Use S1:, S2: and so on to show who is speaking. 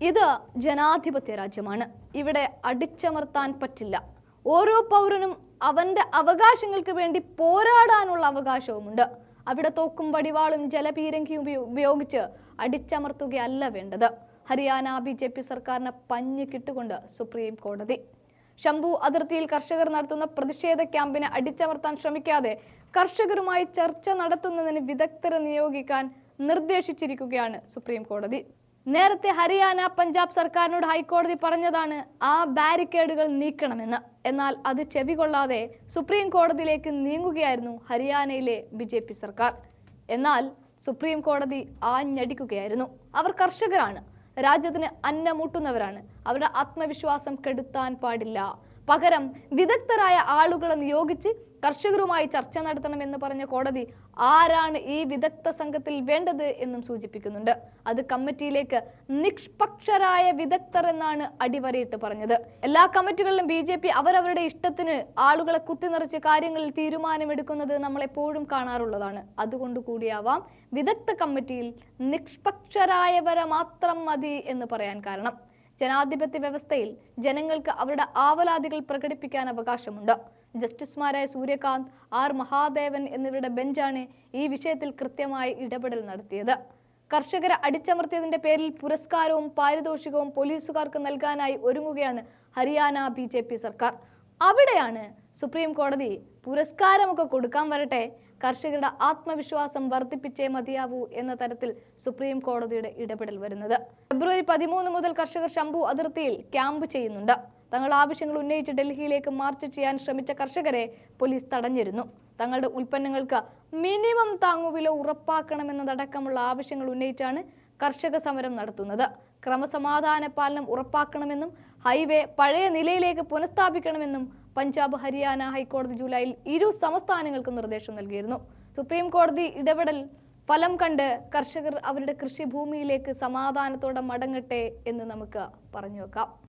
S1: ഇത് ജനാധിപത്യ രാജ്യമാണ്. ഇവിടെ അടിച്ചമർത്താൻ പറ്റില്ല. ഓരോ പൗരനും അവന്റെ അവകാശങ്ങൾക്ക് വേണ്ടി പോരാടാനുള്ള അവകാശവുമുണ്ട്. അവിടെ തോക്കും വടിവാളും ജലപീരങ്കിയും ഉപയോഗിച്ച് അടിച്ചമർത്തുകയല്ല വേണ്ടത്. ഹരിയാന BJP സർക്കാരിന് പഞ്ഞി കിട്ടുകൊണ്ട് സുപ്രീം കോടതി. ശംഭു അതിർത്തിയിൽ കർഷകർ നടത്തുന്ന പ്രതിഷേധ ക്യാമ്പിനെ അടിച്ചമർത്താൻ ശ്രമിക്കാതെ കർഷകരുമായി ചർച്ച നടത്തുന്നതിന് വിദഗ്ധരെ നിയോഗിക്കാൻ നിർദ്ദേശിച്ചിരിക്കുകയാണ് സുപ്രീം കോടതി. നേരത്തെ ഹരിയാന പഞ്ചാബ് സർക്കാരിനോട് ഹൈക്കോടതി പറഞ്ഞതാണ് ആ ബാരിക്കേഡുകൾ നീക്കണമെന്ന്. എന്നാൽ അത് ചെവികൊള്ളാതെ സുപ്രീം കോടതിയിലേക്ക് നീങ്ങുകയായിരുന്നു ഹരിയാനയിലെ BJP സർക്കാർ. എന്നാൽ സുപ്രീം കോടതി ആഞ്ഞടിക്കുകയായിരുന്നു. അവർ കർഷകരാണ്, രാജ്യത്തിന് അന്നമൂട്ടുന്നവരാണ്, അവരുടെ ആത്മവിശ്വാസം കെടുത്താൻ പാടില്ല. പകരം വിദഗ്ധരായ ആളുകളെ നിയോഗിച്ച് കർഷകരുമായി ചർച്ച നടത്തണമെന്ന് പറഞ്ഞ കോടതി ആരാണ് ഈ വിദഗ്ധ സംഘത്തിൽ വേണ്ടത് എന്നും സൂചിപ്പിക്കുന്നുണ്ട്. അത് കമ്മിറ്റിയിലേക്ക് നിഷ്പക്ഷരായ വിദഗ്ധർ എന്നാണ് അടിവരയിട്ട് പറഞ്ഞത്. എല്ലാ കമ്മിറ്റികളിലും BJP അവരവരുടെ ഇഷ്ടത്തിന് ആളുകളെ കുത്തിനിറച്ച് കാര്യങ്ങളിൽ തീരുമാനമെടുക്കുന്നത് നമ്മൾ എപ്പോഴും കാണാറുള്ളതാണ്. അതുകൊണ്ട് കൂടിയാവാം വിദഗ്ധ കമ്മിറ്റിയിൽ നിഷ്പക്ഷരായവരെ മാത്രം മതി എന്ന് പറയാൻ കാരണം. ജനാധിപത്യ വ്യവസ്ഥയിൽ ജനങ്ങൾക്ക് അവരുടെ ആവലാതികൾ പ്രകടിപ്പിക്കാൻ അവകാശമുണ്ട്. ജസ്റ്റിസുമാരായ സൂര്യകാന്ത്, R മഹാദേവൻ എന്നിവരുടെ ബെഞ്ചാണ് ഈ വിഷയത്തിൽ കൃത്യമായി ഇടപെടൽ നടത്തിയത്. കർഷകരെ അടിച്ചമർത്തിയതിന്റെ പേരിൽ പുരസ്കാരവും പാരിതോഷികവും പോലീസുകാർക്ക് നൽകാനായി ഒരുങ്ങുകയാണ് ഹരിയാന BJP സർക്കാർ. അവിടെയാണ് സുപ്രീം കോടതി പുരസ്കാരമൊക്കെ കൊടുക്കാൻ വരട്ടെ, കർഷകരുടെ ആത്മവിശ്വാസം വർദ്ധിപ്പിച്ചേ മതിയാവൂ എന്ന തരത്തിൽ സുപ്രീം കോടതിയുടെ ഇടപെടൽ വരുന്നത്. ഫെബ്രുവരി 13 മുതൽ കർഷകർ ശംഭു അതിർത്തിയിൽ ക്യാമ്പ് ചെയ്യുന്നുണ്ട്. തങ്ങളുടെ ആവശ്യങ്ങൾ ഉന്നയിച്ച് ഡൽഹിയിലേക്ക് മാർച്ച് ചെയ്യാൻ ശ്രമിച്ച കർഷകരെ പോലീസ് തടഞ്ഞിരുന്നു. തങ്ങളുടെ ഉൽപ്പന്നങ്ങൾക്ക് മിനിമം താങ്ങുവില ഉറപ്പാക്കണമെന്നതടക്കമുള്ള ആവശ്യങ്ങൾ ഉന്നയിച്ചാണ് കർഷക സമരം നടത്തുന്നത്. ക്രമസമാധാന പാലനം ഉറപ്പാക്കണമെന്നും ഹൈവേ പഴയ നിലയിലേക്ക് പുനഃസ്ഥാപിക്കണമെന്നും പഞ്ചാബ്, ഹരിയാന ഹൈക്കോടതി ജൂലൈയിൽ ഇരു സംസ്ഥാനങ്ങൾക്കും നിർദ്ദേശം നൽകിയിരുന്നു. സുപ്രീം കോടതി ഇടപെടൽ ഫലം കണ്ട് കർഷകർ അവരുടെ കൃഷിഭൂമിയിലേക്ക് സമാധാനത്തോടെ മടങ്ങട്ടെ എന്ന് നമുക്ക് പറഞ്ഞു വെക്കാം.